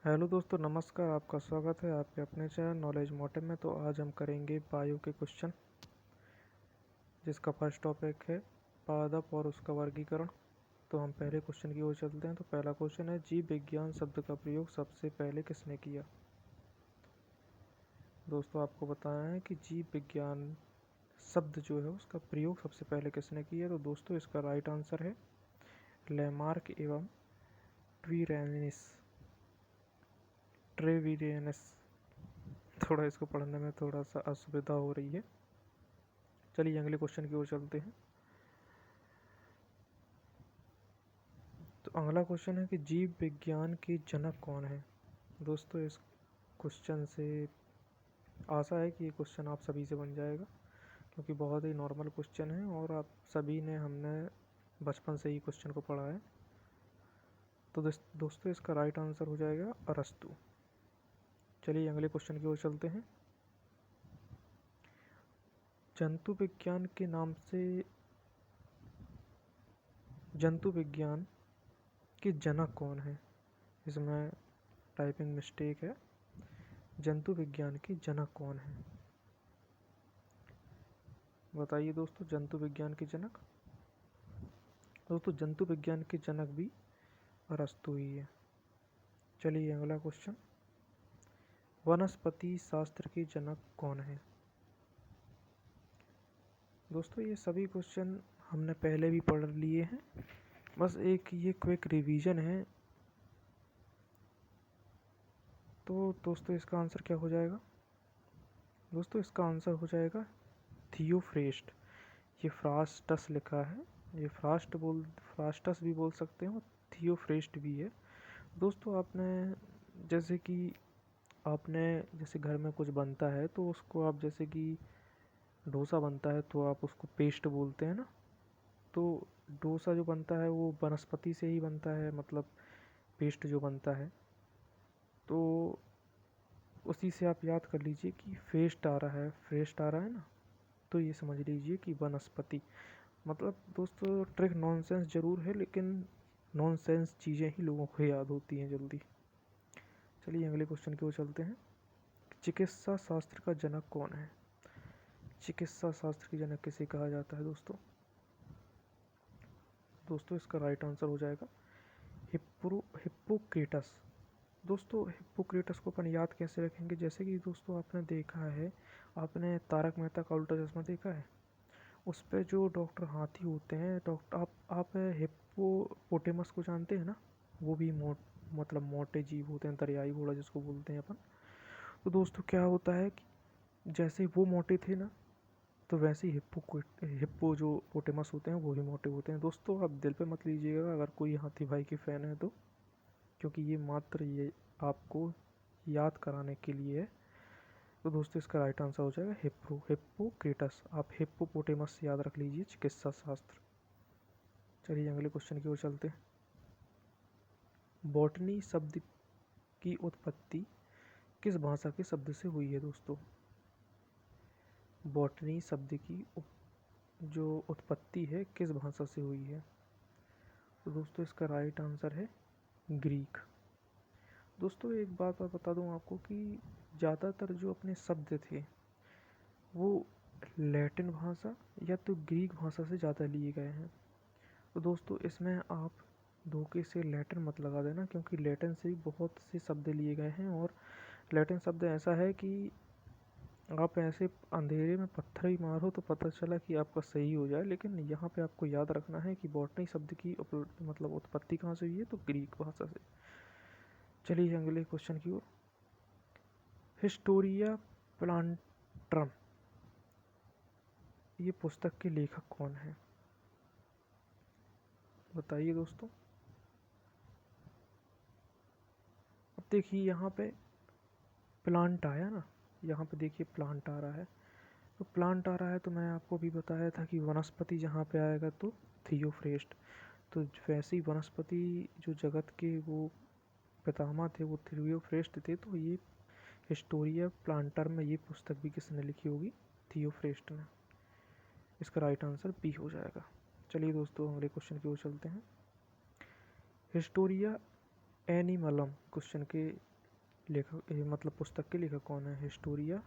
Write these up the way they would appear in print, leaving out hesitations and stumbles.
Hello दोस्तों, नमस्कार। आपका स्वागत है आपके अपने चैनल नॉलेज मोटिव में। तो आज हम करेंगे बायो के क्वेश्चन, जिसका फर्स्ट टॉपिक है पादप और उसका वर्गीकरण। तो हम पहले क्वेश्चन की ओर चलते हैं। तो पहला क्वेश्चन है, जीव विज्ञान शब्द का प्रयोग सबसे पहले किसने किया। दोस्तों, आपको बताना है कि जीव विज्ञान शब्द जो है उसका प्रयोग सबसे पहले किसने किया। तो दोस्तों, इसका राइट आंसर है लेमार्क एवं ट्रेविरेनस। थोड़ा इसको पढ़ने में थोड़ा सा असुविधा हो रही है। चलिए अगले क्वेश्चन की ओर चलते हैं। तो अगला क्वेश्चन है कि जीव विज्ञान के जनक कौन है। दोस्तों, इस क्वेश्चन से आशा है कि ये क्वेश्चन आप सभी से बन जाएगा, क्योंकि बहुत ही नॉर्मल क्वेश्चन है और आप सभी ने हमने बचपन से ही क्वेश्चन को पढ़ा है। तो दोस्तों, इसका राइट आंसर हो जाएगा अरस्तु। चलिए अगले क्वेश्चन की ओर चलते हैं। जंतु विज्ञान के नाम से जंतु विज्ञान के जनक कौन है। इसमें टाइपिंग मिस्टेक है। जंतु विज्ञान के जनक कौन है, बताइए दोस्तों। जंतु विज्ञान के जनक, दोस्तों जंतु विज्ञान के जनक भी अरस्तु ही है। चलिए अगला क्वेश्चन, वनस्पति शास्त्र के जनक कौन है। दोस्तों, ये सभी क्वेश्चन हमने पहले भी पढ़ लिए हैं, बस एक ये क्विक रिवीजन है। तो दोस्तों, इसका आंसर क्या हो जाएगा। दोस्तों, इसका आंसर हो जाएगा थियोफ्रेस्ट। ये फ्रास्टस लिखा है, ये फ्रास्टस भी बोल सकते हैं और थियोफ्रेस्ट भी है। दोस्तों, जैसे घर में कुछ बनता है तो उसको आप, जैसे कि डोसा बनता है तो आप उसको पेस्ट बोलते हैं ना। तो डोसा जो बनता है वो वनस्पति से ही बनता है, मतलब पेस्ट जो बनता है। तो उसी से आप याद कर लीजिए कि फेस्ट आ रहा है ना। तो ये समझ लीजिए कि वनस्पति, मतलब दोस्तों ट्रिक नॉनसेंस ज़रूर है, लेकिन नॉनसेंस चीज़ें ही लोगों को याद होती हैं जल्दी। चलिए अगले क्वेश्चन की ओर चलते हैं। चिकित्सा शास्त्र का जनक कौन है। चिकित्सा शास्त्र के जनक किसे कहा जाता है दोस्तों इसका राइट आंसर हो जाएगा हिप्पोक्रेटस। दोस्तों, हिप्पोक्रेटस को अपन याद कैसे रखेंगे। जैसे कि दोस्तों आपने देखा है, आपने तारक मेहता का उल्टा चश्मा देखा है। उस पे जो डॉक्टर हाथी होते हैं, डॉक्टर आप हिप्पोपोटेमस को जानते हैं ना। वो भी मतलब मोटे जीव होते हैं, दरियाई घोड़ा जिसको बोलते हैं अपन। तो दोस्तों क्या होता है कि जैसे वो मोटे थे ना, तो वैसे ही हिप्पो जो पोटेमस होते हैं वो भी मोटे होते हैं। दोस्तों, आप दिल पे मत लीजिएगा अगर कोई हाथी भाई के फ़ैन है तो, क्योंकि ये आपको याद कराने के लिए है। तो दोस्तों, इसका राइट आंसर हो जाएगा हिप्पोक्रेटस। आप हिप्पोपोटेमस याद रख लीजिए, चिकित्सा शास्त्र। चलिए अगले क्वेश्चन की ओर चलते हैं। बॉटनी शब्द की उत्पत्ति किस भाषा के शब्द से हुई है दोस्तों। बॉटनी शब्द की जो उत्पत्ति है किस भाषा से हुई है। तो दोस्तों, इसका राइट आंसर है ग्रीक। दोस्तों, एक बात और बता दूं आपको कि ज़्यादातर जो अपने शब्द थे वो लैटिन भाषा या तो ग्रीक भाषा से ज़्यादा लिए गए हैं। तो दोस्तों, इसमें आप धोखे से लैटिन मत लगा देना, क्योंकि लैटिन से भी बहुत से शब्द लिए गए हैं। और लैटिन शब्द ऐसा है कि आप ऐसे अंधेरे में पत्थर ही मारो तो पता चला कि आपका सही हो जाए। लेकिन यहाँ पे आपको याद रखना है कि बॉटनी शब्द की मतलब उत्पत्ति कहाँ से हुई है, तो ग्रीक भाषा से। चलिए अगले क्वेश्चन की ओर। हिस्टोरिया प्लांट्रम, ये पुस्तक के लेखक कौन है, बताइए दोस्तों। अब देखिए यहाँ पे प्लांट आया ना, यहाँ पे देखिए प्लांट आ रहा है। तो प्लांट आ रहा है तो मैं आपको भी बताया था कि वनस्पति जहाँ पे आएगा तो थियोफ्रेस्ट। तो वैसे ही वनस्पति जो जगत के वो पितामह थे वो थियोफ्रेस्ट थे। तो ये हिस्टोरिया प्लांटर में ये पुस्तक भी किसने लिखी होगी, थियोफ्रेस्ट ने। इसका राइट आंसर बी हो जाएगा। चलिए दोस्तों अगले क्वेश्चन की ओर चलते हैं। हिस्टोरिया एनिमलम क्वेश्चन के लेखक मतलब पुस्तक के लेखक कौन है? हिस्टोरिया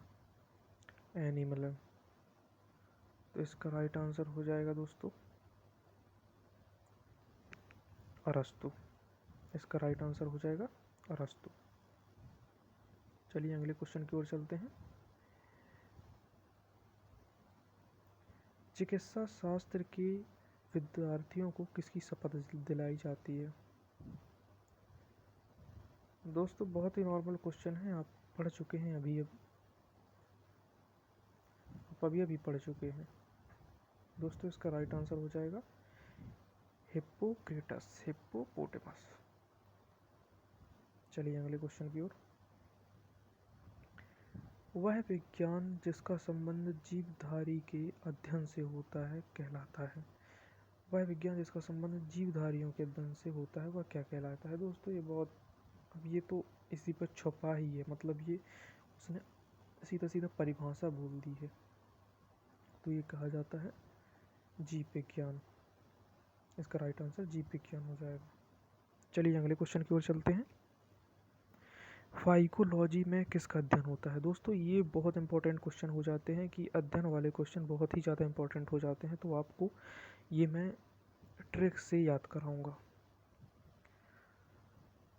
एनिमलम। तो इसका राइट आंसर हो जाएगा दोस्तों अरस्तु। इसका राइट आंसर हो जाएगा अरस्तु। चलिए अगले क्वेश्चन की ओर चलते हैं। चिकित्सा शास्त्र के विद्यार्थियों को किसकी शपथ दिलाई जाती है? दोस्तों बहुत ही नॉर्मल क्वेश्चन है, आप पढ़ चुके हैं अभी पढ़ चुके हैं दोस्तों। इसका राइट आंसर हो जाएगा हिप्पोक्रेटस, हिप्पोपोटेमस। चलिए अगले क्वेश्चन की ओर। वह विज्ञान जिसका संबंध जीवधारी के अध्ययन से होता है कहलाता है। वह विज्ञान जिसका संबंध जीवधारियों के अध्ययन से होता है वह क्या कहलाता है? दोस्तों ये तो इसी पर छुपा ही है, मतलब ये उसने सीधा सीधा परिभाषा बोल दी है। तो ये कहा जाता है जीव विज्ञान। इसका राइट आंसर जीव विज्ञान हो जाएगा। चलिए अगले क्वेश्चन की ओर चलते हैं। फाइकोलॉजी में किसका अध्ययन होता है? दोस्तों ये बहुत इंपॉर्टेंट क्वेश्चन हो जाते हैं कि अध्ययन वाले क्वेश्चन बहुत ही ज़्यादा इंपॉर्टेंट हो जाते हैं, तो आपको ये मैं ट्रिक से याद कराऊंगा।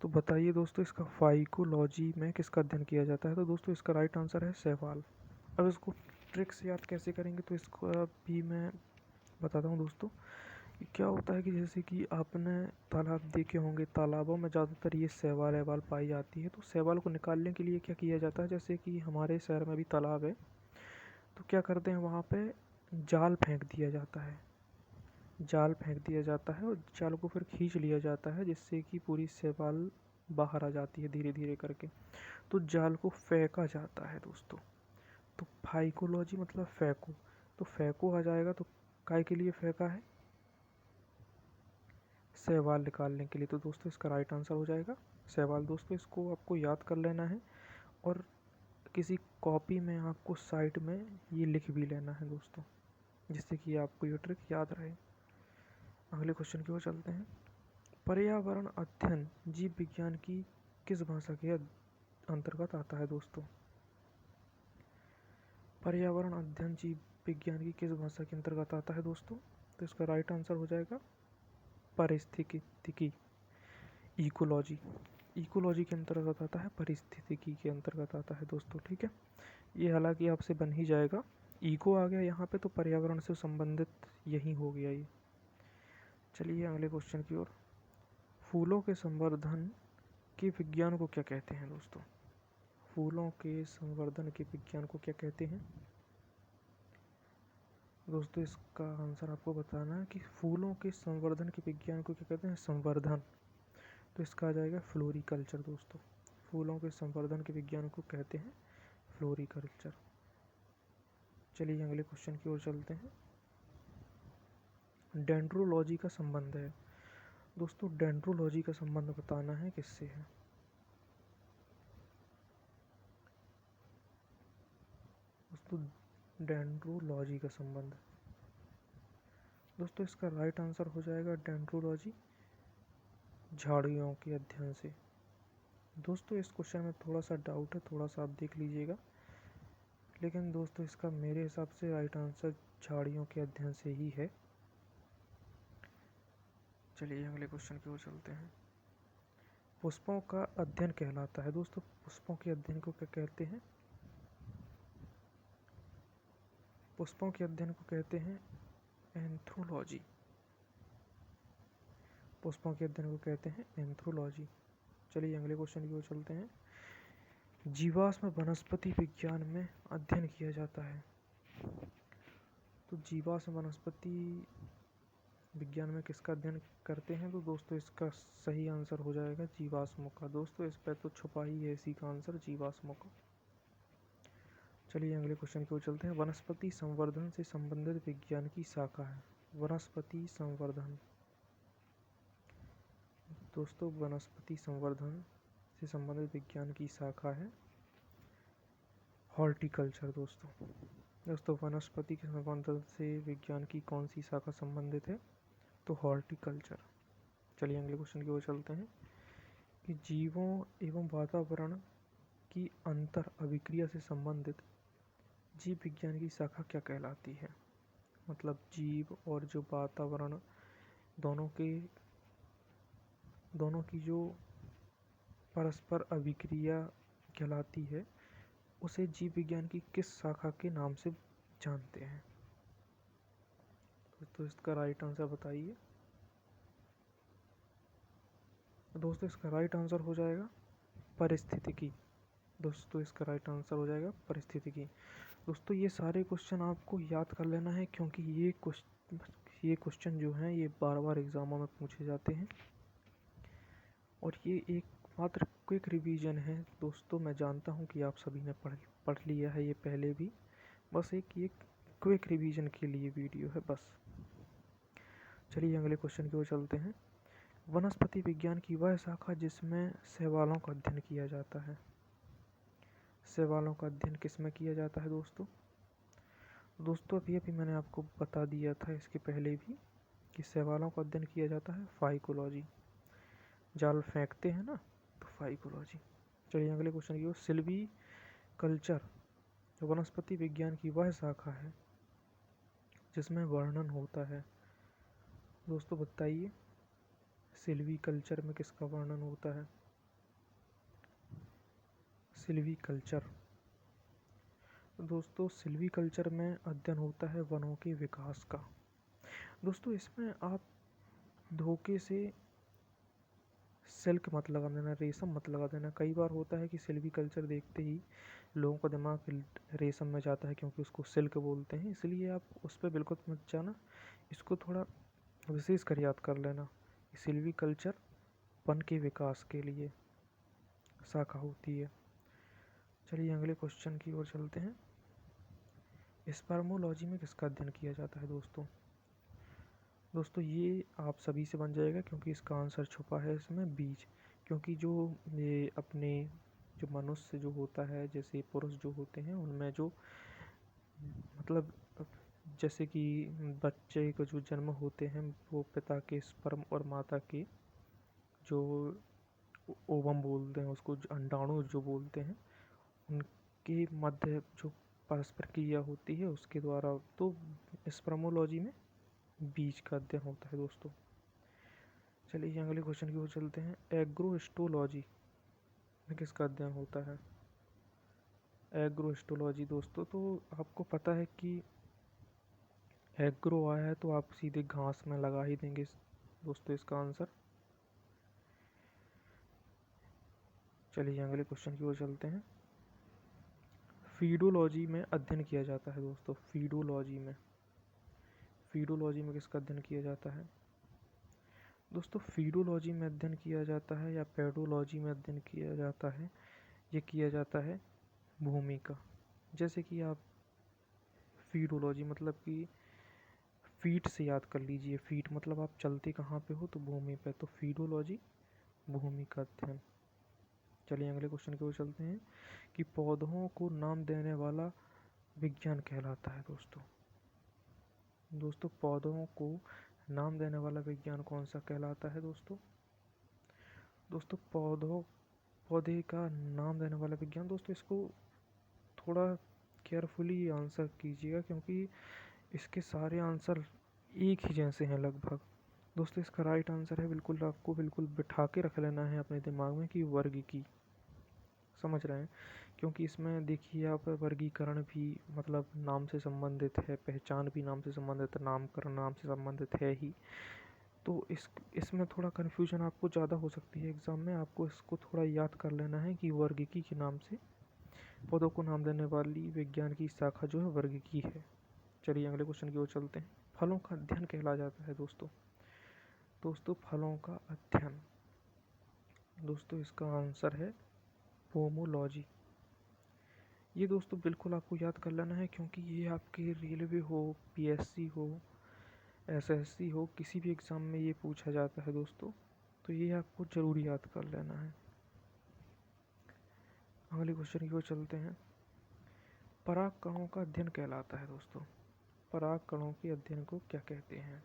तो बताइए दोस्तों इसका फाइकोलॉजी में किसका अध्ययन किया जाता है? तो दोस्तों इसका राइट आंसर है शैवाल। अब इसको ट्रिक से याद कैसे करेंगे तो इसको भी मैं बताता हूँ दोस्तों। क्या होता है कि जैसे कि आपने तालाब देखे होंगे, तालाबों में ज़्यादातर ये शैवाल वैवाल पाई जाती है। तो शैवाल को निकालने के लिए क्या किया जाता है, जैसे कि हमारे शहर में भी तालाब है, तो क्या करते हैं वहाँ पे जाल फेंक दिया जाता है। जाल फेंक दिया जाता है और जाल को फिर खींच लिया जाता है, जिससे कि पूरी शैवाल बाहर आ जाती है धीरे धीरे करके। तो जाल को फेंका जाता है दोस्तों। तो फाइकोलॉजी मतलब फेंको, तो फेंको आ जाएगा। तो काय के लिए फेंका है? शैवाल निकालने के लिए। तो दोस्तों इसका राइट आंसर हो जाएगा शैवाल। दोस्तों इसको आपको याद कर लेना है और किसी कॉपी में आपको साइड में ये लिख भी लेना है दोस्तों, जिससे कि आपको ये ट्रिक याद रहे। अगले क्वेश्चन की ओर चलते हैं। पर्यावरण अध्ययन जीव विज्ञान की किस भाषा के अंतर्गत आता है? दोस्तों पर्यावरण अध्ययन जीव विज्ञान की किस भाषा के अंतर्गत आता है दोस्तों? तो इसका राइट आंसर हो जाएगा पारिस्थितिकी, इकोलॉजी। इकोलॉजी के अंतर्गत आता है, पारिस्थितिकी के अंतर्गत आता है दोस्तों। ठीक है, ये हालांकि आपसे बन ही जाएगा। इको आ गया यहाँ पे तो पर्यावरण से संबंधित यही हो गया ये। चलिए अगले क्वेश्चन की ओर। फूलों के संवर्धन के विज्ञान को क्या कहते हैं दोस्तों? फूलों के संवर्धन के विज्ञान को क्या कहते हैं दोस्तों? इसका आंसर आपको बताना है कि फूलों के संवर्धन के विज्ञान को क्या कहते हैं? संवर्धन। तो इसका आ जाएगा फ्लोरिकल्चर दोस्तों। फूलों के संवर्धन के विज्ञान को कहते हैं फ्लोरिकल्चर। चलिए अगले क्वेश्चन की ओर चलते हैं। डेंड्रोलॉजी का संबंध है दोस्तों, डेंड्रोलॉजी का संबंध बताना है किससे है? दोस्तों डेंड्रोलॉजी का संबंध, दोस्तों इसका राइट आंसर हो जाएगा डेंड्रोलॉजी झाड़ियों के अध्ययन से। दोस्तों इस क्वेश्चन में थोड़ा सा डाउट है, थोड़ा सा आप देख लीजिएगा, लेकिन दोस्तों इसका मेरे हिसाब से राइट आंसर झाड़ियों के अध्ययन से ही है। चलिए अगले क्वेश्चन की ओर चलते हैं। पुष्पों का अध्ययन कहलाता है दोस्तों, पुष्पों के अध्ययन को क्या कहते हैं? पुष्पों के अध्ययन को कहते हैं एंथ्रोलॉजी। पुष्पों के अध्ययन को कहते हैं एंथ्रोलॉजी। चलिए अगले क्वेश्चन की ओर चलते हैं। जीवाश्म वनस्पति विज्ञान में अध्ययन किया जाता है। तो जीवाश्म वनस्पति विज्ञान में किसका अध्ययन करते हैं? तो दोस्तों इसका सही आंसर हो जाएगा जीवाश्मों का। दोस्तों इस पर तो छुपा ही है इसी का आंसर, जीवाश्मों का। चलिए अगले क्वेश्चन की ओर चलते हैं। वनस्पति संवर्धन से संबंधित विज्ञान की शाखा है। वनस्पति संवर्धन, दोस्तों वनस्पति संवर्धन से संबंधित विज्ञान की शाखा है हॉर्टिकल्चर दोस्तों वनस्पति के संवर्धन से विज्ञान की कौन सी शाखा संबंधित है? तो हॉर्टिकल्चर। चलिए अगले क्वेश्चन की ओर चलते हैं कि जीवों एवं वातावरण की अंतर अभिक्रिया से संबंधित जीव विज्ञान की शाखा क्या कहलाती है? मतलब जीव और जो वातावरण दोनों की जो परस्पर अभिक्रिया कहलाती है, उसे जीव विज्ञान की किस शाखा के नाम से जानते हैं? तो इसका राइट आंसर बताइए। दोस्तों इसका राइट आंसर हो जाएगा पारिस्थितिकी। दोस्तों इसका राइट आंसर हो जाएगा पारिस्थितिकी। दोस्तों ये सारे क्वेश्चन आपको याद कर लेना है, क्योंकि ये क्वेश्चन जो हैं ये बार बार एग्जामों में पूछे जाते हैं और ये एक मात्र क्विक रिवीजन है। दोस्तों मैं जानता हूँ कि आप सभी ने पढ़ लिया है ये पहले भी, बस ये क्विक रिवीजन के लिए वीडियो है बस। चलिए अगले क्वेश्चन की ओर चलते हैं। वनस्पति विज्ञान की वह शाखा जिसमें शैवालों का अध्ययन किया जाता है। शैवालों का अध्ययन किसमें किया जाता है दोस्तों? दोस्तों अभी मैंने आपको बता दिया था इसके पहले भी कि शैवालों का अध्ययन किया जाता है फाइकोलॉजी। जाल फेंकते हैं ना, तो फाइकोलॉजी। चलिए अगले क्वेश्चन की ओर। सिल्वी कल्चर वनस्पति विज्ञान की वह शाखा है जिसमें वर्णन होता है। दोस्तों बताइए सिल्वी कल्चर में किसका वर्णन होता है? सिल्वी कल्चर। दोस्तों सिल्वी कल्चर में अध्ययन होता है वनों के विकास का। दोस्तों इसमें आप धोखे से सिल्क मत लगा देना, रेशम मत लगा देना। कई बार होता है कि सिल्वी कल्चर देखते ही लोगों का दिमाग रेशम में जाता है, क्योंकि उसको सिल्क बोलते हैं, इसलिए आप उस पर बिल्कुल मत जाना। इसको थोड़ा विशेष कर याद कर लेना। सिल्वी कल्चर वन के विकास के लिए शाखा होती है। चलिए अगले क्वेश्चन की ओर चलते हैं। स्पर्मोलॉजी में किसका अध्ययन किया जाता है दोस्तों? दोस्तों ये आप सभी से बन जाएगा, क्योंकि इसका आंसर छुपा है इसमें बीज। क्योंकि जो ये अपने जो मनुष्य जो होता है, जैसे पुरुष जो होते हैं उनमें जो मतलब जैसे कि बच्चे को जो जन्म होते हैं वो पिता के स्पर्म और माता के जो ओवम बोलते हैं उसको, जो अंडाणु जो बोलते हैं, उनके मध्य जो परस्पर क्रिया होती है उसके द्वारा तो स्पर्मोलॉजी में बीज का अध्ययन होता है दोस्तों। चलिए अगले क्वेश्चन की ओर चलते हैं। एग्रोस्टोलॉजी में किसका अध्ययन होता है? एग्रोस्टोलॉजी दोस्तों, तो आपको पता है कि एग्रो आया है तो आप सीधे घास में लगा ही देंगे दोस्तों इसका आंसर। चलिए अगले क्वेश्चन की ओर चलते हैं। फीडोलॉजी में अध्ययन किया जाता है दोस्तों। फीडोलॉजी में किसका अध्ययन किया जाता है दोस्तों? फीडोलॉजी में अध्ययन किया जाता है या पेडोलॉजी में अध्ययन किया जाता है, ये किया जाता है भूमि का। जैसे कि आप फीडोलॉजी मतलब कि फीट से याद कर लीजिए। फीट मतलब आप चलते कहाँ पे हो, तो भूमि पे, तो फीडोलॉजी भूमि का अध्ययन। चलिए अगले क्वेश्चन की ओर चलते हैं कि पौधों को नाम देने वाला विज्ञान कहलाता है दोस्तों। दोस्तों पौधों को नाम देने वाला विज्ञान कौन सा कहलाता है दोस्तों? दोस्तों पौधे का नाम देने वाला विज्ञान, दोस्तों इसको थोड़ा केयरफुली आंसर कीजिएगा, क्योंकि इसके सारे आंसर एक ही जैसे हैं लगभग। दोस्तों इसका राइट आंसर है, बिल्कुल आपको बिल्कुल बिठा के रख लेना है अपने दिमाग में, कि वर्गीकी। समझ रहे हैं? क्योंकि इसमें देखिए आप वर्गीकरण भी मतलब नाम से संबंधित है, पहचान भी नाम से संबंधित है, नामकरण नाम से संबंधित है ही। तो इसमें थोड़ा कन्फ्यूजन आपको ज़्यादा हो सकती है एग्ज़ाम में। आपको इसको थोड़ा याद कर लेना है कि वर्गीकी के नाम से पौधों को नाम देने वाली विज्ञान की शाखा जो है वर्गीकी है। चलिए अगले क्वेश्चन की ओर चलते हैं। फलों का अध्ययन कहला जाता है दोस्तों फलों का अध्ययन, दोस्तों इसका आंसर है पोमोलॉजी। ये दोस्तों बिल्कुल आपको याद कर लेना है, क्योंकि ये आपके रेलवे हो, पीएससी हो, एसएससी हो, किसी भी एग्ज़ाम में ये पूछा जाता है दोस्तों, तो ये आपको ज़रूर याद कर लेना है। अगले क्वेश्चन की ओर चलते हैं। पराग कणों का अध्ययन कहलाता है दोस्तों। पराग कणों के अध्ययन को क्या कहते हैं?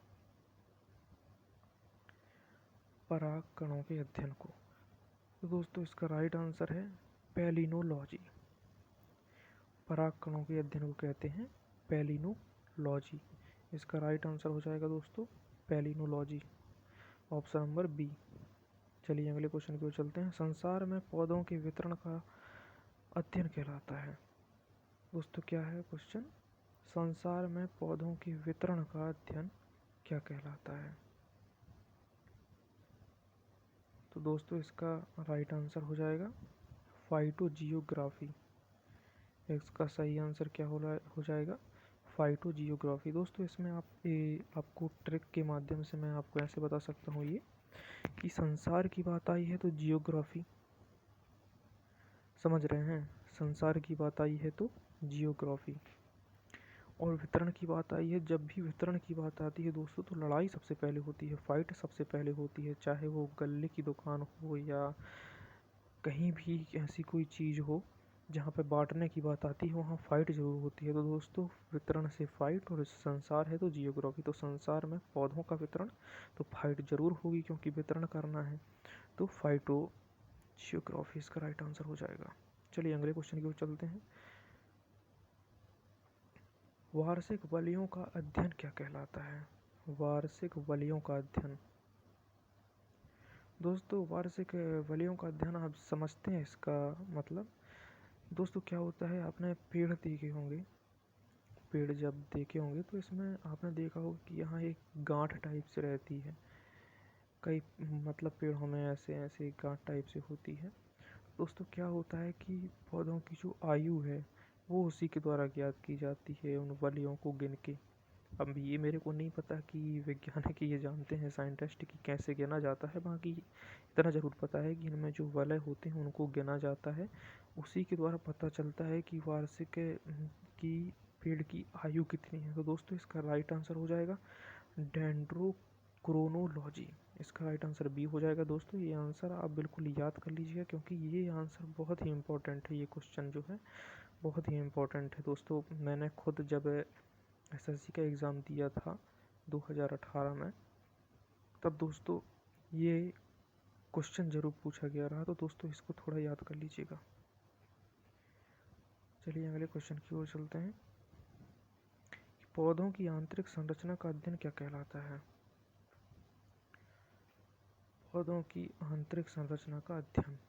पराग कणों के अध्ययन को, तो दोस्तों इसका राइट आंसर है पैलिनोलॉजी। पराग कणों के अध्ययन को कहते हैं पैलिनोलॉजी। इसका राइट आंसर हो जाएगा दोस्तों पैलिनोलॉजी, ऑप्शन नंबर बी। चलिए अगले क्वेश्चन की ओर चलते हैं। संसार में पौधों के वितरण का अध्ययन कहलाता है। दोस्तों क्या है क्वेश्चन? संसार में पौधों के वितरण का अध्ययन क्या कहलाता है? तो दोस्तों इसका राइट आंसर हो जाएगा फाइटोजियोग्राफी। इसका सही आंसर क्या हो जाएगा? फाइटोजियोग्राफी। दोस्तों इसमें आपको ट्रिक के माध्यम से मैं आपको ऐसे बता सकता हूँ ये कि संसार की बात आई है तो जियोग्राफी, समझ रहे हैं? संसार की बात आई है तो जियोग्राफी, और वितरण की बात आई है, जब भी वितरण की बात आती है दोस्तों तो लड़ाई सबसे पहले होती है, फाइट सबसे पहले होती है, चाहे वो गल्ले की दुकान हो या कहीं भी ऐसी कोई चीज़ हो जहाँ पे बांटने की बात आती है वहाँ फाइट ज़रूर होती है। तो दोस्तों वितरण से फाइट, और संसार है तो जियोग्राफी। तो संसार में पौधों का वितरण तो फाइट ज़रूर होगी क्योंकि वितरण करना है, तो फाइटो जियोग्राफी इसका राइट आंसर हो जाएगा। चलिए अगले क्वेश्चन की ओर चलते हैं। वार्षिक बलियों का अध्ययन क्या कहलाता है? वार्षिक बलियों का अध्ययन। दोस्तों वार्षिक बलियों का अध्ययन आप समझते हैं इसका मतलब? दोस्तों क्या होता है, आपने पेड़ देखे होंगे, पेड़ जब देखे होंगे तो इसमें आपने देखा होगा कि यहाँ एक गांठ टाइप से रहती है, कई मतलब पेड़ों में ऐसे ऐसे गांठ टाइप से होती है। दोस्तों क्या होता है कि पौधों की जो आयु है वो उसी के द्वारा ज्ञात की जाती है, उन बलियों को गिन के। अब ये मेरे को नहीं पता कि वैज्ञानिक ये जानते हैं साइंटिस्ट कि कैसे गिना जाता है, बाकी इतना ज़रूर पता है कि इनमें जो वलय होते हैं उनको गिना जाता है, उसी के द्वारा पता चलता है कि वार्षिक की पेड़ की आयु कितनी है। तो दोस्तों इसका राइट आंसर हो जाएगा डेंड्रोक्रोनोलॉजी। इसका राइट आंसर बी हो जाएगा। दोस्तों ये आंसर आप बिल्कुल याद कर लीजिएगा क्योंकि ये आंसर बहुत ही इम्पोर्टेंट है, ये क्वेश्चन जो है बहुत ही इम्पोर्टेंट है। दोस्तों मैंने खुद जब एसएससी का एग्ज़ाम दिया था 2018 में, तब दोस्तों ये क्वेश्चन ज़रूर पूछा गया रहा, तो दोस्तों इसको थोड़ा याद कर लीजिएगा। चलिए अगले क्वेश्चन की ओर चलते हैं। पौधों की आंतरिक संरचना का अध्ययन क्या कहलाता है? पौधों की आंतरिक संरचना का अध्ययन।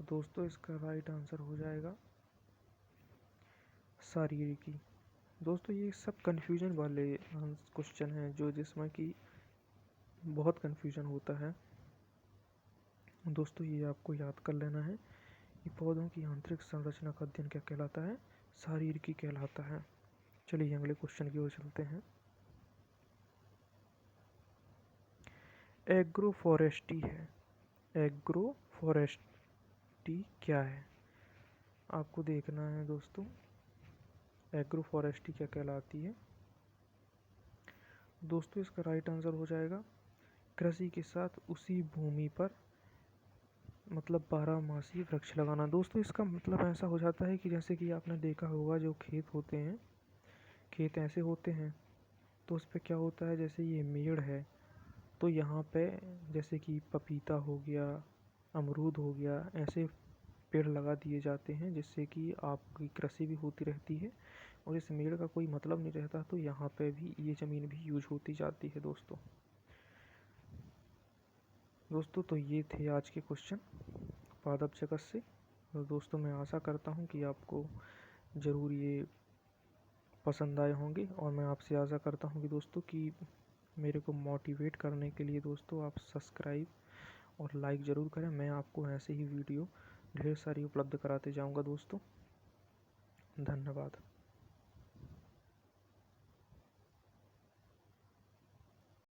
दोस्तों इसका राइट आंसर हो जाएगा शारीरिकी। दोस्तों ये सब कन्फ्यूजन वाले क्वेश्चन हैं जो जिसमें कि बहुत कन्फ्यूजन होता है। दोस्तों ये आपको याद कर लेना है कि पौधों की आंतरिक संरचना का अध्ययन क्या कहलाता है? शारीरिकी कहलाता है। चलिए अगले क्वेश्चन की ओर चलते हैं। एग्रोफोरेस्ट्री है, एग्रोफोरेस्ट्री क्या है आपको देखना है दोस्तों। एग्रोफोरेस्ट्री क्या कहलाती है? दोस्तों इसका राइट आंसर हो जाएगा कृषि के साथ उसी भूमि पर मतलब 12 मासी वृक्ष लगाना। दोस्तों इसका मतलब ऐसा हो जाता है कि जैसे कि आपने देखा होगा जो खेत होते हैं, खेत ऐसे होते हैं तो उस पर क्या होता है, जैसे ये मेड़ है तो यहाँ पे जैसे कि पपीता हो गया, अमरूद हो गया, ऐसे पेड़ लगा दिए जाते हैं जिससे कि आपकी कृषि भी होती रहती है और इस मेड़ का कोई मतलब नहीं रहता, तो यहाँ पे भी ये ज़मीन भी यूज होती जाती है। दोस्तों तो ये थे आज के क्वेश्चन पादप जगत से। और दोस्तों मैं आशा करता हूँ कि आपको ज़रूर ये पसंद आए होंगे, और मैं आपसे आशा करता हूँ कि दोस्तों कि मेरे को मोटिवेट करने के लिए दोस्तों आप सब्सक्राइब और लाइक ज़रूर करें। मैं आपको ऐसे ही वीडियो ढेर सारी उपलब्ध कराते जाऊँगा दोस्तों। धन्यवाद।